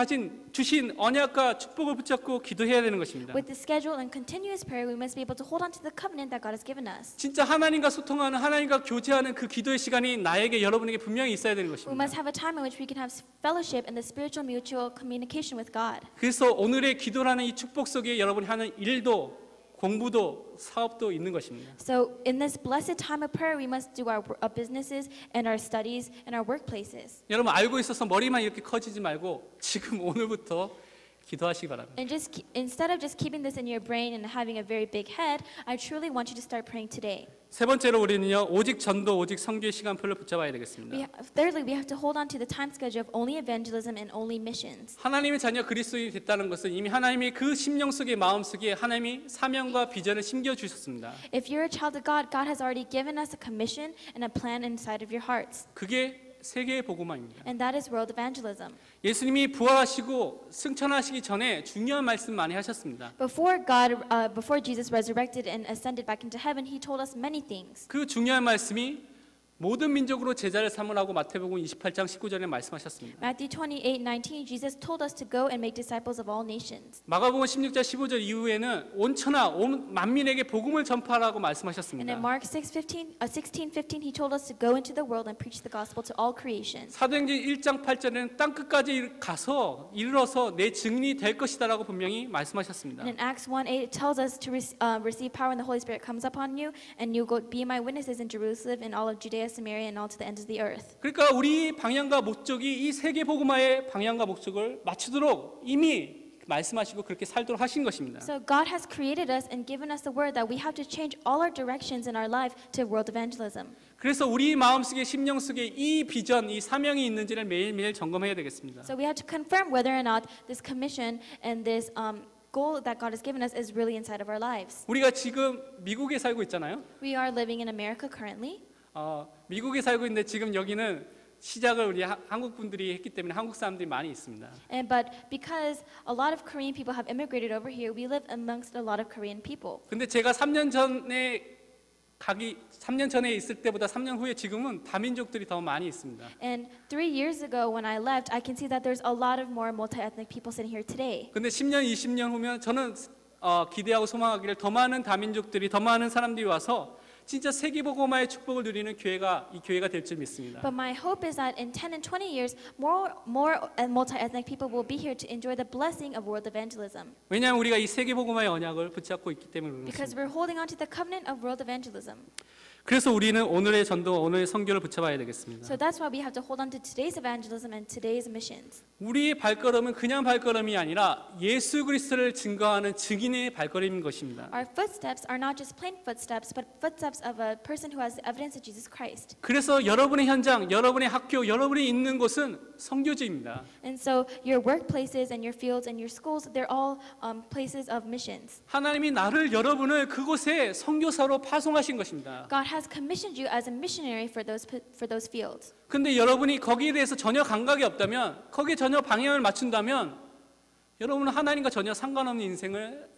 주신 언약과 축복을 붙잡고 기도해야 되는 것입니다. With the schedule and continuous prayer, we must be able to hold on to the covenant that God has given us. 진짜 하나님과 소통하는 하나님과 교제하는 그 기도의 시간이 나에게 여러분에게 분명히 있어야 되는 We 것입니다. must have a time in which we can have fellowship and the spiritual mutual communication with God. 그래서 오늘의 기도라는 이 축복 속에 여러분이 하는 일도 공부도 사업도 있는 것입니다. So in this blessed time of prayer, we must do our businesses and our studies and our workplaces. 여러분 알고 있어서 머리만 이렇게 커지지 말고 지금 오늘부터 기도하시기 바랍니다. And instead of just keeping this in your brain and having a very big head, I truly want you to start praying today. 세 번째로 우리는요 오직 전도 오직 선교의 시간표를 붙잡아야 되겠습니다. Thirdly, we have to hold on to the time schedule of only evangelism and only missions. 하나님의 자녀 그리스도인이 됐다는 것은 이미 하나님이 그 심령 속에 마음 속에 하나님이 사명과 비전을 심겨 주셨습니다. If you're a child of God, God has already given us a commission and a plan inside of your hearts. 그게 세계의 복음화입니다. And that is world evangelism. 예수님이 부활하시고 승천하시기 전에 중요한 말씀 많이 하셨습니다. Before Jesus resurrected and ascended back into heaven, He told us many things. 그 중요한 말씀이 모든 민족으로 제자를 삼으라고 마태복음 28장 19절에 말씀하셨습니다. Matthew 28:19, Jesus told us to go and make disciples of all nations. 마가복음 16장 15절 이후에는 온 천하 온 만민에게 복음을 전파하라고 And 말씀하셨습니다. in Mark 16:15, He told us to go into the world and preach the gospel to all creation. 사도행전 1장 8절에는 땅 끝까지 가서 이르러서 내 증인이 될 것이다라고 분명히 말씀하셨습니다. And in Acts 1:8, it tells us to receive power when the Holy Spirit comes upon you, and you go be my witnesses in Jerusalem and all of Judea, Samaria, and all to the ends of the earth. 그러니까 우리 방향과 목적이 이 세계 복음화의 방향과 목적을 맞추도록 이미 말씀하시고 그렇게 살도록 하신 것입니다. So God has created us and given us the word that we have to change all our directions in our life to world evangelism. 그래서 우리 마음속에 심령 속에 이 비전, 이 사명이 있는지를 매일매일 점검해야 되겠습니다. So we have to confirm whether or not this commission and this goal that God has given us is really inside of our lives. 우리가 지금 미국에 살고 있잖아요. We are living in America currently. 미국에 살고 있는데 지금 여기는 시작을 우리 한국 분들이 했기 때문에 한국 사람들이 많이 있습니다. But because a lot of Korean people have immigrated over here, we live amongst a lot of Korean people. 근데 제가 3년 전에 있을 때보다 3년 후에 지금은 다민족들이 더 많이 있습니다. And 3 years ago when I left, I can see that there's a lot of more multi-ethnic people sitting here today. 근데 10년, 20년 후면 저는 기대하고 소망하기를 더 많은 다민족들이, 더 많은 사람들이 와서 진짜 세계복음화의 축복을 누리는 이 교회가 될 줄 믿습니다. But my hope is that in 10 and 20 years, more multi-ethnic people will be here to enjoy the blessing of world evangelism. 왜냐하면 우리가 이 세계복음화의 언약을 붙잡고 있기 때문에 Because 그렇습니다. we're holding on to the covenant of world evangelism. 그래서 우리는 오늘의 전도, 오늘의 선교를 붙잡아야 되겠습니다. So that's why we have to hold on to today's evangelism and today's missions. 우리의 발걸음은 그냥 발걸음이 아니라 예수 그리스도를 증거하는 증인의 발걸음인 것입니다. Our footsteps are not just plain footsteps, but footsteps of a person who has the evidence of Jesus Christ. 그래서 여러분의 현장, 여러분의 학교, 여러분이 있는 곳은 선교지입니다. And so your workplaces and your fields and your schools, they're all places of missions. 하나님이 나를 여러분을 그곳에 선교사로 파송하신 것입니다. God has commissioned you as a missionary for those fields. 근데 여러분이 거기에 대해서 전혀 감각이 없다면, 거기에 전혀 방향을 맞춘다면 여러분은 하나님과 전혀 상관없는 인생을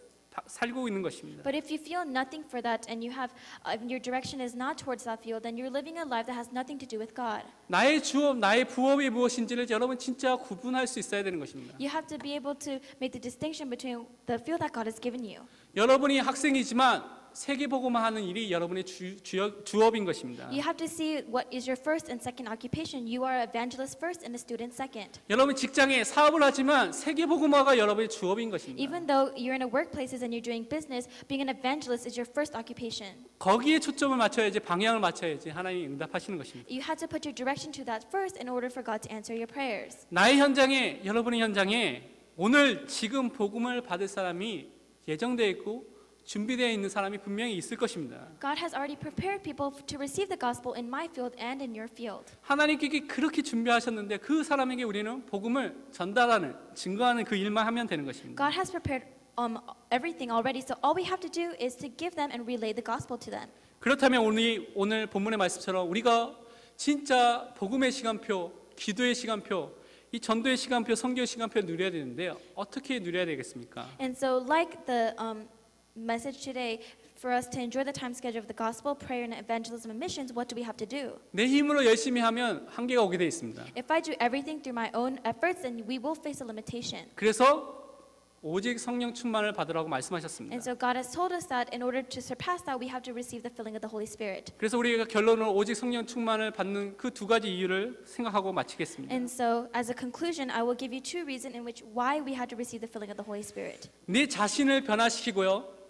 살고 있는 것입니다. But if you feel nothing for that and you have your direction is not towards that field, then you're living a life that has nothing to do with God. 나의 주업, 나의 부업이 무엇인지를 여러분 진짜 구분할 수 있어야 되는 것입니다. You have to be able to make the distinction between the field that God has given you. 여러분이 학생이지만 세계복음화하는 일이 여러분의 주업인 것입니다. You have to see what is your first and second occupation. You are evangelist first and a student second. 여러분 직장에 사업을 하지만 세계복음화가 여러분의 주업인 것입니다. Even though you're in a workplaces and you're doing business, being an evangelist is your first occupation. 거기에 초점을 맞춰야지, 방향을 맞춰야지 하나님이 응답하시는 것입니다. You have to put your direction to that first in order for God to answer your prayers. 나의 현장에, 여러분의 현장에 오늘 지금 복음을 받을 사람이 예정되어 있고 준비되어 있는 사람이 분명히 있을 것입니다. God has already prepared people to receive the gospel in my field and in your field. 하나님께 그렇게 준비하셨는데 그 사람에게 우리는 복음을 전달하는, 증거하는 그 일만 하면 되는 것입니다. God has prepared everything already, so all we have to do is to give them and relay the gospel to them. 그렇다면 오늘 본문의 말씀처럼 우리가 진짜 복음의 시간표, 기도의 시간표, 이 전도의 시간표, 선교의 시간표 누려야 되는데요. 어떻게 누려야 되겠습니까? And so like the message today, for us to enjoy the time schedule of the gospel, prayer, and evangelism and missions, what do we have to do? 내 힘으로 열심히 하면 한계가 오게 돼 있습니다. If I do everything through my own efforts, then we will face a limitation. 그래서 오직 성령 충만을 받으라고 말씀하셨습니다. And so God has told us that in order to surpass that, we have to receive the filling of the Holy Spirit. 그래서 우리가 결론으로 오직 성령 충만을 받는 그 두 가지 이유를 생각하고 마치겠습니다. And so, as a conclusion, I will give you two reasons in which why we had to receive the filling of the Holy Spirit. 내 자신을 변화시키고요.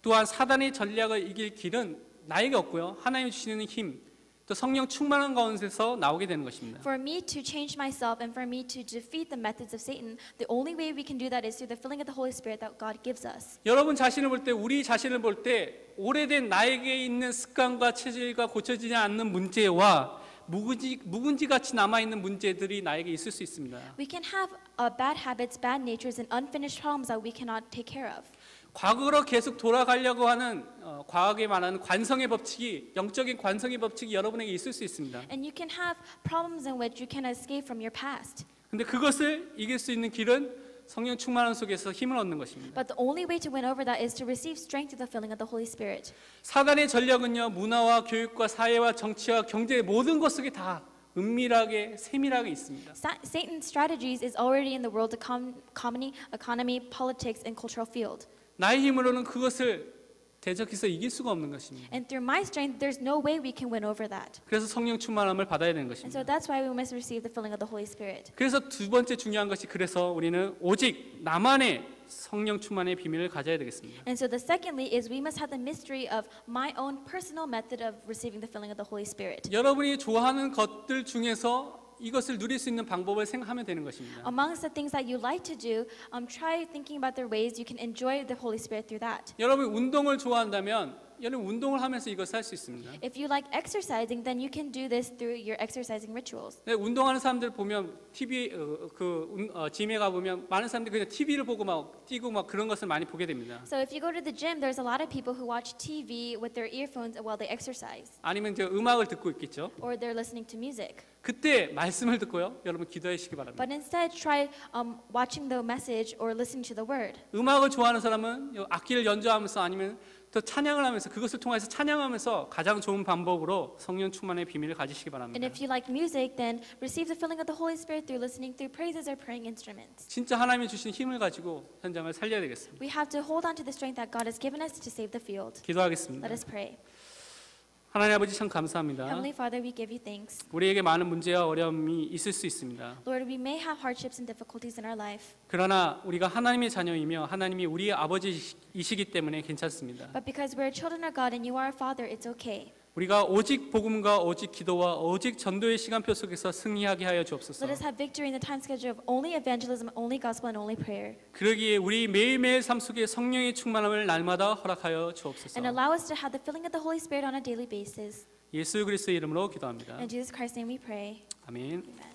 또한 사단의 전략을 이길 길은 나에게 없고요. 하나님이 주시는 힘, 또 성령 충만한 가운데서 나오게 되는 것입니다. For me to change myself and for me to defeat the methods of Satan, the only way we can do that is through the filling of the Holy Spirit that God gives us. 여러분 자신을 볼 때, 우리 자신을 볼 때 오래된 나에게 있는 습관과 체질과 고쳐지지 않는 문제와 묵은지 같이 남아 있는 문제들이 나에게 있을 수 있습니다. We can have bad habits, bad natures, and unfinished problems that we cannot take care of. 과거로 계속 돌아가려고 하는 과학에 말하는 관성의 법칙이, 영적인 관성의 법칙이 여러분에게 있을 수 있습니다. And you can have problems in which you can escape from your past. 근데 그것을 이길 수 있는 길은 성령 충만함 속에서 힘을 얻는 것입니다. But the only way to win over that is to receive strength through the filling of the Holy Spirit. 사단의 전략은요, 문화와 교육과 사회와 정치와 경제 모든 것 속에 다 은밀하게 세밀하게 있습니다. Satan's strategies is already in the world economy, politics, and cultural field. 나의 힘으로는 그것을 대적해서 이길 수가 없는 것입니다. And through my strength, there's no way we can win over that. 그래서 성령 충만함을 받아야 되는 And 것입니다. so that's why we must receive the filling of the Holy Spirit. 그래서 두 번째 중요한 것이, 그래서 우리는 오직 나만의 성령 충만의 비밀을 가져야 되겠습니다. And so the secondly is we must have the mystery of my own personal method of receiving the filling of the Holy Spirit. 여러분이 좋아하는 것들 중에서 이것을 누릴 수 있는 방법을 생각하면 되는 것입니다. Amongst the things that you like to do, try thinking about the ways you can enjoy the Holy Spirit through that. 여러분 운동을 좋아한다면 여러분 운동을 하면서 이것을 할 수 있습니다. If you like exercising, then you can do this through your exercising rituals. 네, 운동하는 사람들 보면 TV 짐에 가 보면 많은 사람들이 그냥 TV를 보고 막 뛰고 막 그런 것을 많이 보게 됩니다. So if you go to the gym, there's a lot of people who watch TV with their earphones while they exercise, 아니면 저 음악을 듣고 있겠죠. or they're listening to music. 그때 말씀을 듣고요. 여러분 기도하시기 바랍니다. But instead, try watching the message or listening to the word. 음악을 좋아하는 사람은 악기를 연주하면서 아니면 또 찬양을 하면서 그것을 통해서 찬양하면서 가장 좋은 방법으로 성령 충만의 비밀을 가지시기 And 바랍니다. if you like music, then receive the filling of the Holy Spirit through listening through praises or praying instruments. 진짜 하나님이 주신 힘을 가지고 현장을 살려야 되겠습니다. We have to hold on to the strength that God has given us to save the field. 기도하겠습니다. Let us pray. 하나님 아버지 참 감사합니다. Heavenly Father, we give you thanks. 우리에게 많은 문제와 어려움이 있을 수 있습니다. Lord, we may have hardships and difficulties in our life, 그러나 우리가 하나님의 자녀이며 하나님이 우리의 아버지이시기 때문에 괜찮습니다. but because we're children of God and you are our Father, it's okay. 우리가 오직 복음과 오직 기도와 오직 전도의 시간표 속에서 승리하게 하여 주옵소서. Let us have victory in the time schedule of only evangelism, only gospel, and only prayer. 그러기에 우리 매일매일 삶 속에 성령의 충만함을 날마다 허락하여 주옵소서. And allow us to have the filling of the Holy Spirit on a daily basis. 예수 그리스도의 이름으로 기도합니다. In Jesus Christ's name we pray. 아멘. Amen.